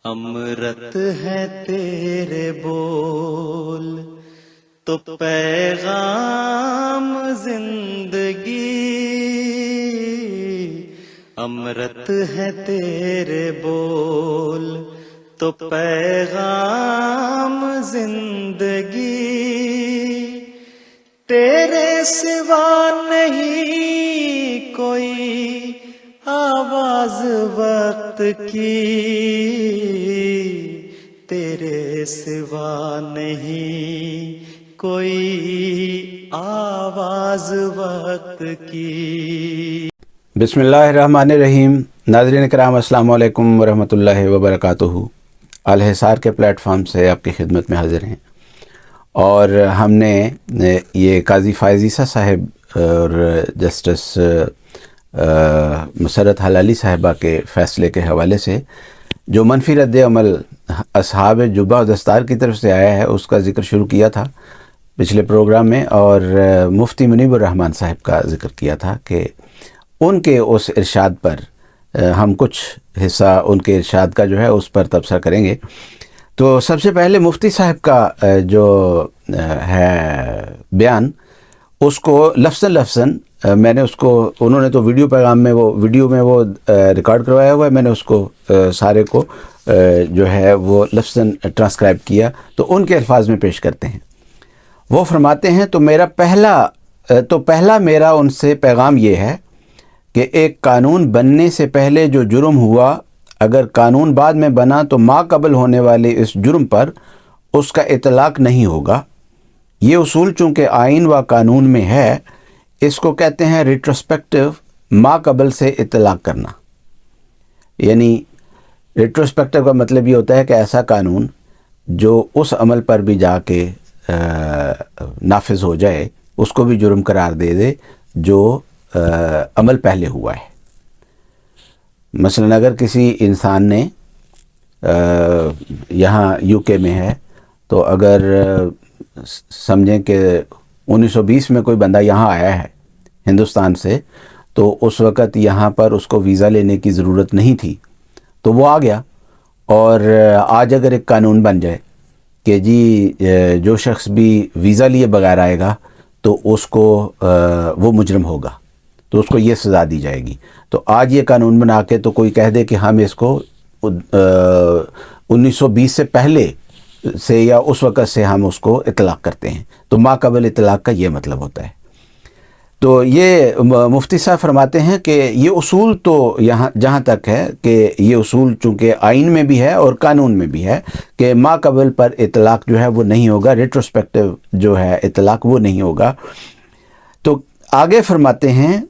امرت ہے تیرے بول تو پیغام زندگی، امرت ہے تیرے بول تو پیغام زندگی، تیرے سوا نہیں کوئی آواز وقت کی، تیرے سوا نہیں کوئی آواز وقت کی۔ بسم اللہ الرحمن الرحیم۔ ناظرین کرام السلام علیکم ورحمۃ اللہ وبرکاتہ۔ الحصار کے پلیٹ فارم سے آپ کی خدمت میں حاضر ہیں، اور ہم نے یہ قاضی فائز عیسیٰ صاحب اور جسٹس مسرت حلالی صاحبہ کے فیصلے کے حوالے سے جو منفی رد عمل اصحاب جبہ و دستار کی طرف سے آیا ہے اس کا ذکر شروع کیا تھا پچھلے پروگرام میں، اور مفتی منیب الرحمن صاحب کا ذکر کیا تھا کہ ان کے اس ارشاد پر ہم کچھ حصہ ان کے ارشاد کا جو ہے اس پر تبصرہ کریں گے۔ تو سب سے پہلے مفتی صاحب کا جو ہے بیان، اس کو لفظاً میں نے اس کو، انہوں نے تو ویڈیو پیغام میں ویڈیو میں وہ ریکارڈ کروایا ہوا ہے، میں نے اس کو سارے کو جو ہے وہ لفظاً ٹرانسکرائب کیا، تو ان کے الفاظ میں پیش کرتے ہیں۔ وہ فرماتے ہیں تو پہلا میرا ان سے پیغام یہ ہے کہ ایک قانون بننے سے پہلے جو جرم ہوا، اگر قانون بعد میں بنا تو ماقبل ہونے والے اس جرم پر اس کا اطلاق نہیں ہوگا۔ یہ اصول چونکہ آئین و قانون میں ہے، اس کو کہتے ہیں ریٹروسپیکٹیو ماقبل سے اطلاق کرنا۔ یعنی ریٹروسپیکٹیو کا مطلب یہ ہوتا ہے کہ ایسا قانون جو اس عمل پر بھی جا کے نافذ ہو جائے، اس کو بھی جرم قرار دے دے جو عمل پہلے ہوا ہے۔ مثلا اگر کسی انسان نے یہاں یو کے میں ہے، تو اگر سمجھیں کہ 1920 میں کوئی بندہ یہاں آیا ہے ہندوستان سے، تو اس وقت یہاں پر اس کو ویزا لینے کی ضرورت نہیں تھی، تو وہ آ گیا، اور آج اگر ایک قانون بن جائے کہ جی جو شخص بھی ویزا لیے بغیر آئے گا تو اس کو وہ مجرم ہوگا، تو اس کو یہ سزا دی جائے گی، تو آج یہ قانون بنا کے تو کوئی کہہ دے کہ ہم اس کو 1920 سے پہلے سے یا اس وقت سے ہم اس کو اطلاق کرتے ہیں، تو ماقبل اطلاق کا یہ مطلب ہوتا ہے۔ تو یہ مفتی صاحب فرماتے ہیں کہ یہ اصول تو یہاں جہاں تک ہے کہ یہ اصول چونکہ آئین میں بھی ہے اور قانون میں بھی ہے کہ ماقبل پر اطلاق جو ہے وہ نہیں ہوگا، ریٹروسپیکٹیو جو ہے اطلاق وہ نہیں ہوگا۔ تو آگے فرماتے ہیں،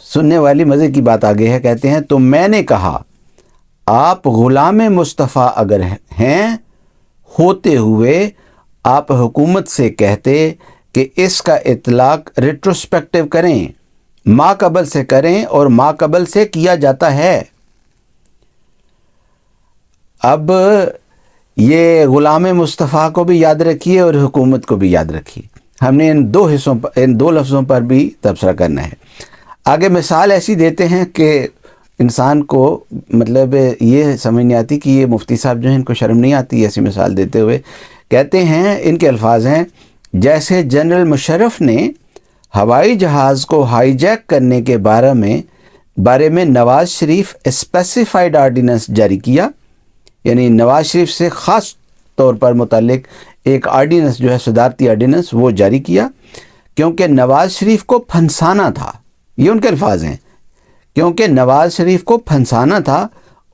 سننے والی مزے کی بات آگے ہے، کہتے ہیں تو میں نے کہا آپ غلام مصطفیٰ اگر ہیں ہوتے ہوئے آپ حکومت سے کہتے کہ اس کا اطلاق ریٹروسپیکٹیو کریں، ماقبل سے کریں، اور ماقبل سے کیا جاتا ہے۔ اب یہ غلام مصطفیٰ کو بھی یاد رکھیے اور حکومت کو بھی یاد رکھیے، ہم نے ان دو لفظوں پر بھی تبصرہ کرنا ہے۔ آگے مثال ایسی دیتے ہیں کہ انسان کو مطلب یہ سمجھ نہیں آتی کہ یہ مفتی صاحب جو ہیں ان کو شرم نہیں آتی ایسی مثال دیتے ہوئے۔ کہتے ہیں، ان کے الفاظ ہیں، جیسے جنرل مشرف نے ہوائی جہاز کو ہائی جیک کرنے کے بارے میں نواز شریف اسپیسیفائڈ آرڈیننس جاری کیا، یعنی نواز شریف سے خاص طور پر متعلق ایک آرڈیننس جو ہے صدارتی آرڈیننس وہ جاری کیا، کیونکہ نواز شریف کو پھنسانا تھا۔ یہ ان کے الفاظ ہیں، کیونکہ نواز شریف کو پھنسانا تھا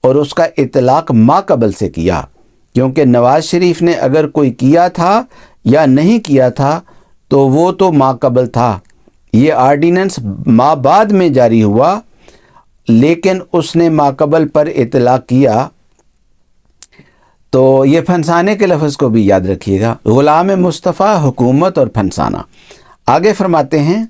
اور اس کا اطلاق ماقبل سے کیا، کیونکہ نواز شریف نے اگر کوئی کیا تھا یا نہیں کیا تھا تو وہ تو ماقبل تھا۔ یہ آرڈیننس بعد میں جاری ہوا، لیکن اس نے ماقبل پر اطلاق کیا۔ تو یہ پھنسانے کے لفظ کو بھی یاد رکھیے گا، غلام مصطفیٰ، حکومت اور پھنسانا۔ آگے فرماتے ہیں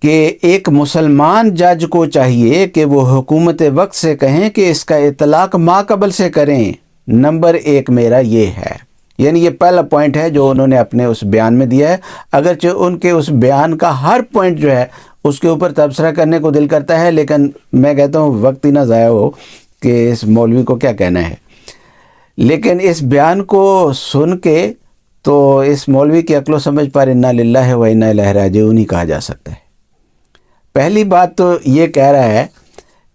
کہ ایک مسلمان جج کو چاہیے کہ وہ حکومت وقت سے کہیں کہ اس کا اطلاق ماقبل سے کریں۔ نمبر 1 میرا یہ ہے، یعنی یہ پہلا پوائنٹ ہے جو انہوں نے اپنے اس بیان میں دیا ہے، اگرچہ ان کے اس بیان کا ہر پوائنٹ جو ہے اس کے اوپر تبصرہ کرنے کو دل کرتا ہے، لیکن میں کہتا ہوں وقت ہی نہ ضائع ہو کہ اس مولوی کو کیا کہنا ہے۔ لیکن اس بیان کو سن کے تو اس مولوی کی عقل و سمجھ پر انا للہ و انا الیہ راجعون ہی کہا جا سکتا ہے۔ پہلی بات تو یہ کہہ رہا ہے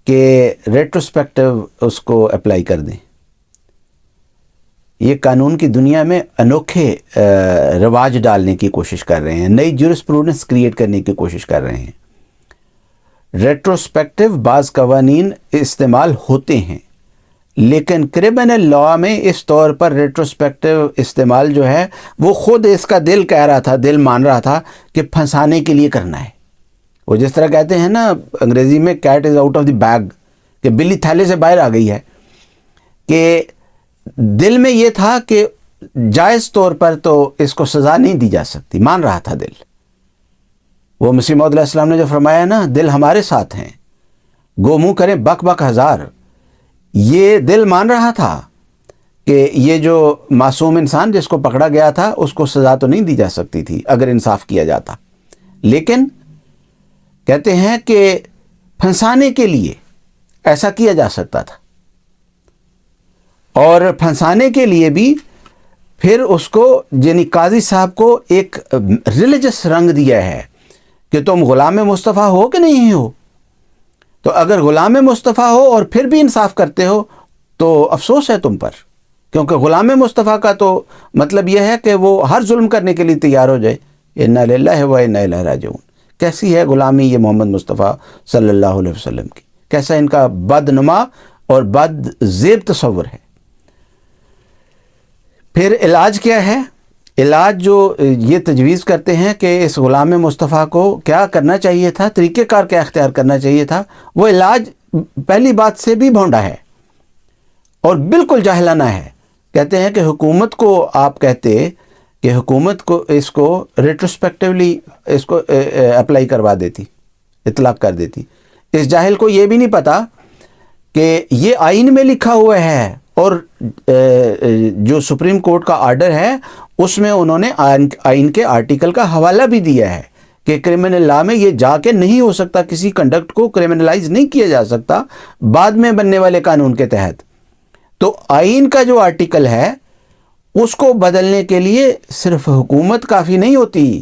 کہ ریٹروسپیکٹو اس کو اپلائی کر دیں۔ یہ قانون کی دنیا میں انوکھے رواج ڈالنے کی کوشش کر رہے ہیں، نئی جورسپروڈنس کریٹ کرنے کی کوشش کر رہے ہیں۔ ریٹروسپیکٹو بعض قوانین استعمال ہوتے ہیں، لیکن کرمنل لاء میں اس طور پر ریٹروسپیکٹو استعمال جو ہے وہ خود اس کا دل کہہ رہا تھا، دل مان رہا تھا کہ پھنسانے کے لیے کرنا ہے۔ وہ جس طرح کہتے ہیں نا انگریزی میں cat is out of the bag, کہ بلی تھیلے سے باہر آ گئی ہے، کہ دل میں یہ تھا کہ جائز طور پر تو اس کو سزا نہیں دی جا سکتی، مان رہا تھا دل۔ وہ مسیح موعود علیہ السلام نے جو فرمایا نا دل ہمارے ساتھ ہیں، گو منہ کریں بک بک ہزار، یہ دل مان رہا تھا کہ یہ جو معصوم انسان جس کو پکڑا گیا تھا اس کو سزا تو نہیں دی جا سکتی تھی اگر انصاف کیا جاتا، لیکن کہتے ہیں کہ پھنسانے کے لیے ایسا کیا جا سکتا تھا، اور پھنسانے کے لیے بھی پھر اس کو یعنی قاضی صاحب کو ایک ریلیجس رنگ دیا ہے کہ تم غلام مصطفیٰ ہو کہ نہیں ہو۔ تو اگر غلام مصطفیٰ ہو اور پھر بھی انصاف کرتے ہو تو افسوس ہے تم پر، کیونکہ غلام مصطفیٰ کا تو مطلب یہ ہے کہ وہ ہر ظلم کرنے کے لیے تیار ہو جائے۔ انا للہ و انا الیہ راجعون۔ کیسی ہے غلامی یہ محمد مصطفیٰ صلی اللہ علیہ وسلم کی، کیسا ان کا بدنما اور بد زیب تصور ہے۔ پھر علاج کیا ہے؟ علاج جو یہ تجویز کرتے ہیں کہ اس غلام مصطفیٰ کو کیا کرنا چاہیے تھا، طریقہ کار کیا اختیار کرنا چاہیے تھا، وہ علاج پہلی بات سے بھی بھونڈا ہے اور بالکل جاہلانہ ہے۔ کہتے ہیں کہ حکومت کو آپ کہتے کہ حکومت کو اس کو ریٹروسپیکٹیولی اس کو اپلائی کروا دیتی، اطلاق کر دیتی۔ اس جاہل کو یہ بھی نہیں پتا کہ یہ آئین میں لکھا ہوا ہے، اور جو سپریم کورٹ کا آرڈر ہے اس میں انہوں نے آئین کے آرٹیکل کا حوالہ بھی دیا ہے کہ کرمنل لا میں یہ جا کے نہیں ہو سکتا، کسی کنڈکٹ کو کرمنلائز نہیں کیا جا سکتا بعد میں بننے والے قانون کے تحت۔ تو آئین کا جو آرٹیکل ہے اس کو بدلنے کے لیے صرف حکومت کافی نہیں ہوتی،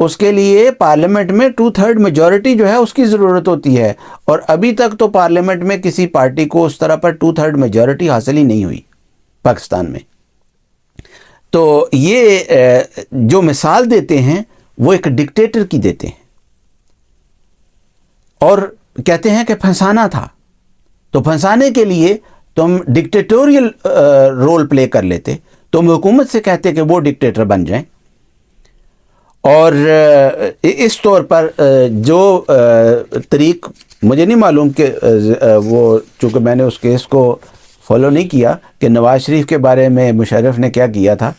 اس کے لیے پارلیمنٹ میں 2/3 میجورٹی جو ہے اس کی ضرورت ہوتی ہے، اور ابھی تک تو پارلیمنٹ میں کسی پارٹی کو اس طرح پر 2/3 میجورٹی حاصل ہی نہیں ہوئی پاکستان میں۔ تو یہ جو مثال دیتے ہیں وہ ایک ڈکٹیٹر کی دیتے ہیں، اور کہتے ہیں کہ پھنسانا تھا، تو پھنسانے کے لیے تم ڈکٹیٹوریل رول پلے کر لیتے، تم حکومت سے کہتے کہ وہ ڈکٹیٹر بن جائیں، اور اس طور پر جو طریق مجھے نہیں معلوم کہ وہ چونکہ میں نے اس کیس کو فالو نہیں کیا کہ نواز شریف کے بارے میں مشرف نے کیا کیا تھا،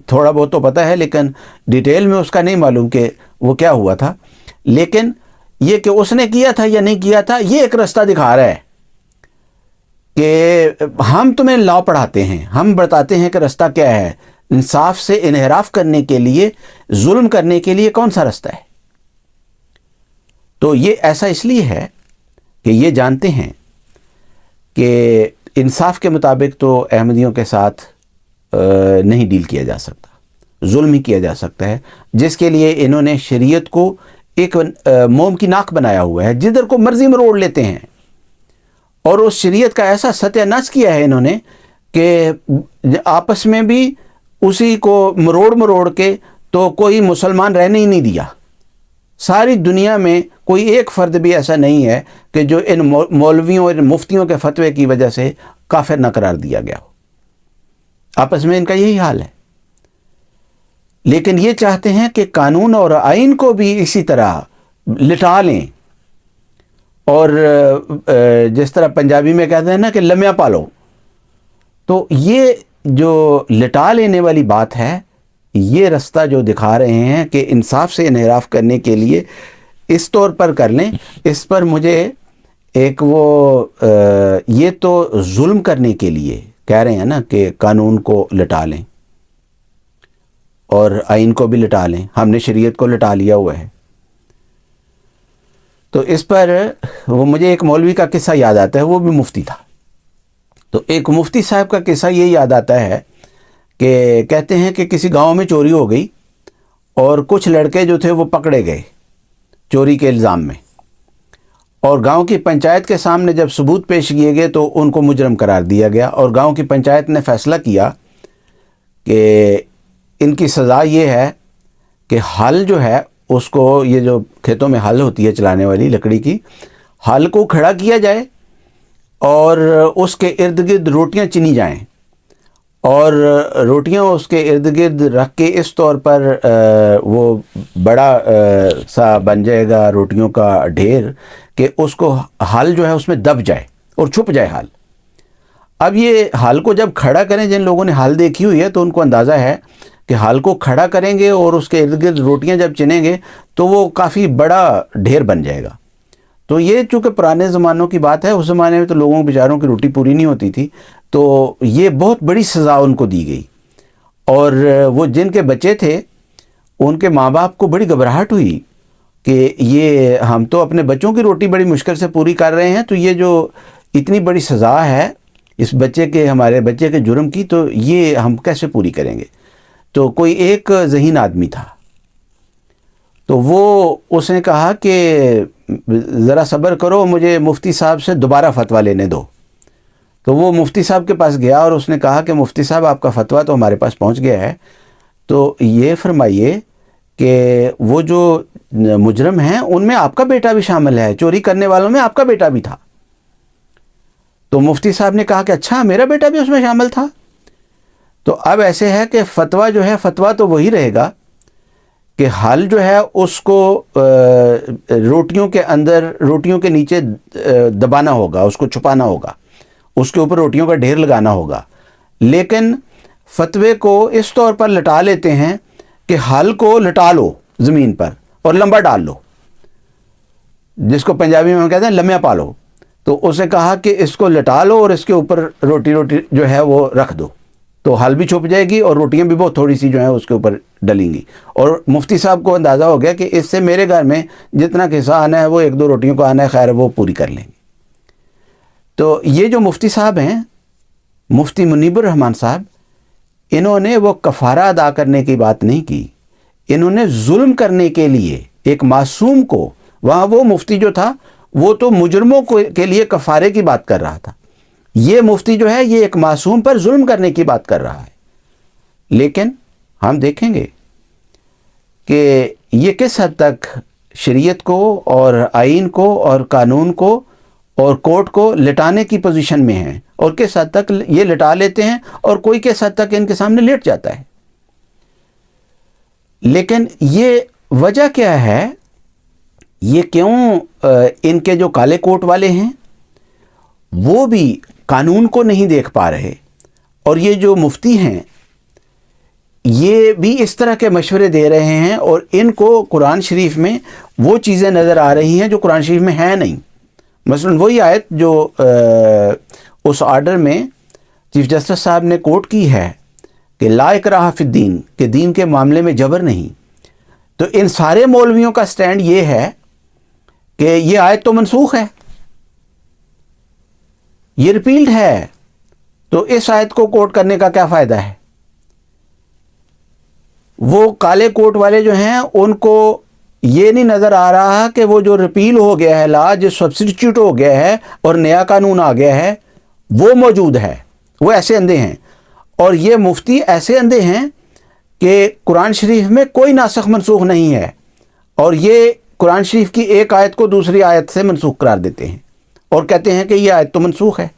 تھوڑا بہت تو پتہ ہے لیکن ڈیٹیل میں اس کا نہیں معلوم کہ وہ کیا ہوا تھا، لیکن یہ کہ اس نے کیا تھا یا نہیں کیا تھا یہ ایک رستہ دکھا رہا ہے کہ ہم تمہیں لا پڑھاتے ہیں، ہم بتاتے ہیں کہ رستہ کیا ہے، انصاف سے انحراف کرنے کے لیے، ظلم کرنے کے لیے کون سا رستہ ہے۔ تو یہ ایسا اس لیے ہے کہ یہ جانتے ہیں کہ انصاف کے مطابق تو احمدیوں کے ساتھ نہیں ڈیل کیا جا سکتا، ظلم ہی کیا جا سکتا ہے، جس کے لیے انہوں نے شریعت کو ایک موم کی ناک بنایا ہوا ہے، جدھر کو مرضی مروڑ لیتے ہیں، اور اس شریعت کا ایسا ستیہ ناش کیا ہے انہوں نے کہ آپس میں بھی اسی کو مروڑ کے تو کوئی مسلمان رہنے ہی نہیں دیا۔ ساری دنیا میں کوئی ایک فرد بھی ایسا نہیں ہے کہ جو ان مولویوں اور مفتیوں کے فتوے کی وجہ سے کافر نہ قرار دیا گیا ہو، آپس میں ان کا یہی حال ہے۔ لیکن یہ چاہتے ہیں کہ قانون اور آئین کو بھی اسی طرح لٹا لیں، اور جس طرح پنجابی میں کہتے ہیں نا کہ لمیا پالو، تو یہ جو لٹا لینے والی بات ہے، یہ رستہ جو دکھا رہے ہیں کہ انصاف سے انحراف کرنے کے لیے اس طور پر کر لیں، اس پر مجھے ایک وہ یہ تو ظلم کرنے کے لیے کہہ رہے ہیں نا کہ قانون کو لٹا لیں اور آئین کو بھی لٹا لیں، ہم نے شریعت کو لٹا لیا ہوا ہے۔ تو اس پر وہ مجھے ایک مولوی کا قصہ یاد آتا ہے، وہ بھی مفتی تھا، تو ایک مفتی صاحب کا قصہ یہ یاد آتا ہے کہ کہتے ہیں کہ کسی گاؤں میں چوری ہو گئی اور کچھ لڑکے جو تھے وہ پکڑے گئے چوری کے الزام میں، اور گاؤں کی پنچایت کے سامنے جب ثبوت پیش کیے گئے تو ان کو مجرم قرار دیا گیا، اور گاؤں کی پنچایت نے فیصلہ کیا کہ ان کی سزا یہ ہے کہ ہل جو ہے اس کو، یہ جو کھیتوں میں ہل ہوتی ہے چلانے والی لکڑی کی، ہل کو کھڑا کیا جائے اور اس کے ارد گرد روٹیاں چنی جائیں، اور روٹیاں اس کے ارد گرد رکھ کے اس طور پر وہ بڑا سا بن جائے گا روٹیوں کا ڈھیر کہ اس کو ہل جو ہے اس میں دب جائے اور چھپ جائے ہل۔ اب یہ ہل کو جب کھڑا کریں، جن لوگوں نے ہل دیکھی ہوئی ہے تو ان کو اندازہ ہے کہ ہل کو کھڑا کریں گے اور اس کے ارد گرد روٹیاں جب چنیں گے تو وہ کافی بڑا ڈھیر بن جائے گا۔ تو یہ چونکہ پرانے زمانوں کی بات ہے، اس زمانے میں تو لوگوں بیچاروں کی روٹی پوری نہیں ہوتی تھی، تو یہ بہت بڑی سزا ان کو دی گئی، اور وہ جن کے بچے تھے ان کے ماں باپ کو بڑی گھبراہٹ ہوئی کہ یہ ہم تو اپنے بچوں کی روٹی بڑی مشکل سے پوری کر رہے ہیں، تو یہ جو اتنی بڑی سزا ہے اس بچے کے، ہمارے بچے کے جرم کی، تو یہ ہم کیسے پوری کریں گے؟ تو کوئی ایک ذہین آدمی تھا، تو وہ اس نے کہا کہ ذرا صبر کرو، مجھے مفتی صاحب سے دوبارہ فتویٰ لینے دو۔ تو وہ مفتی صاحب کے پاس گیا اور اس نے کہا کہ مفتی صاحب آپ کا فتویٰ تو ہمارے پاس پہنچ گیا ہے، تو یہ فرمائیے کہ وہ جو مجرم ہیں ان میں آپ کا بیٹا بھی شامل ہے، چوری کرنے والوں میں آپ کا بیٹا بھی تھا۔ تو مفتی صاحب نے کہا کہ اچھا میرا بیٹا بھی اس میں شامل تھا۔ تو اب ایسے ہے کہ فتویٰ جو ہے، فتویٰ تو وہی رہے گا کہ ہل جو ہے اس کو روٹیوں کے اندر، روٹیوں کے نیچے دبانا ہوگا، اس کو چھپانا ہوگا، اس کے اوپر روٹیوں کا ڈھیر لگانا ہوگا، لیکن فتوے کو اس طور پر لٹا لیتے ہیں کہ ہل کو لٹا لو زمین پر اور لمبا ڈال لو، جس کو پنجابی میں ہم کہتے ہیں لمیا پالو۔ تو اس نے کہا کہ اس کو لٹا لو اور اس کے اوپر روٹی جو ہے وہ رکھ دو، تو ہل بھی چھپ جائے گی اور روٹیاں بھی بہت تھوڑی سی جو ہیں اس کے اوپر ڈلیں گی۔ اور مفتی صاحب کو اندازہ ہو گیا کہ اس سے میرے گھر میں جتنا حصہ آنا ہے وہ ایک دو روٹیوں کو آنا ہے، خیر وہ پوری کر لیں گے۔ تو یہ جو مفتی صاحب ہیں، مفتی منیب الرحمن صاحب، انہوں نے وہ کفارہ ادا کرنے کی بات نہیں کی، انہوں نے ظلم کرنے کے لیے ایک معصوم کو، وہاں وہ مفتی جو تھا وہ تو مجرموں کے لیے کفارے کی بات کر رہا تھا، یہ مفتی جو ہے یہ ایک معصوم پر ظلم کرنے کی بات کر رہا ہے۔ لیکن ہم دیکھیں گے کہ یہ کس حد تک شریعت کو اور آئین کو اور قانون کو اور کورٹ کو لٹانے کی پوزیشن میں ہیں، اور کس حد تک یہ لٹا لیتے ہیں، اور کوئی کس حد تک ان کے سامنے لیٹ جاتا ہے۔ لیکن یہ وجہ کیا ہے، یہ کیوں ان کے جو کالے کوٹ والے ہیں وہ بھی قانون کو نہیں دیکھ پا رہے، اور یہ جو مفتی ہیں یہ بھی اس طرح کے مشورے دے رہے ہیں، اور ان کو قرآن شریف میں وہ چیزیں نظر آ رہی ہیں جو قرآن شریف میں ہیں نہیں۔ مثلا وہی آیت جو اس آرڈر میں چیف جسٹس صاحب نے کوٹ کی ہے کہ لا اکراہ فی الدین، کہ دین کے معاملے میں جبر نہیں، تو ان سارے مولویوں کا سٹینڈ یہ ہے کہ یہ آیت تو منسوخ ہے، یہ ریپیلڈ ہے، تو اس آیت کو کوٹ کرنے کا کیا فائدہ ہے؟ وہ کالے کوٹ والے جو ہیں ان کو یہ نہیں نظر آ رہا کہ وہ جو ریپیل ہو گیا ہے لا، جو سبسٹیٹیوٹ ہو گیا ہے اور نیا قانون آ گیا ہے وہ موجود ہے، وہ ایسے اندھے ہیں، اور یہ مفتی ایسے اندھے ہیں کہ قرآن شریف میں کوئی ناسخ منسوخ نہیں ہے، اور یہ قرآن شریف کی ایک آیت کو دوسری آیت سے منسوخ قرار دیتے ہیں اور کہتے ہیں کہ یہ آیت تو منسوخ ہے۔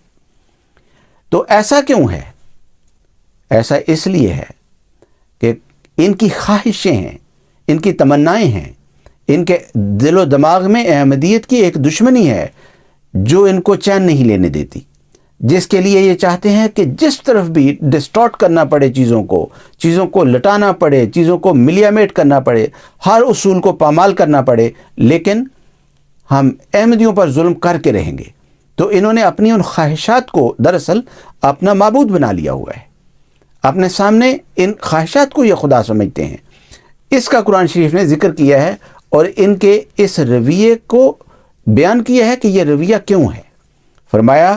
تو ایسا کیوں ہے؟ ایسا اس لیے ہے کہ ان کی خواہشیں ہیں، ان کی تمنائیں ہیں، ان کے دل و دماغ میں احمدیت کی ایک دشمنی ہے جو ان کو چین نہیں لینے دیتی، جس کے لیے یہ چاہتے ہیں کہ جس طرف بھی ڈسٹارٹ کرنا پڑے چیزوں کو لٹانا پڑے، چیزوں کو ملیامیٹ کرنا پڑے، ہر اصول کو پامال کرنا پڑے، لیکن ہم احمدیوں پر ظلم کر کے رہیں گے۔ تو انہوں نے اپنی ان خواہشات کو دراصل اپنا معبود بنا لیا ہوا ہے، اپنے سامنے ان خواہشات کو یہ خدا سمجھتے ہیں۔ اس کا قرآن شریف نے ذکر کیا ہے اور ان کے اس رویے کو بیان کیا ہے کہ یہ رویہ کیوں ہے۔ فرمایا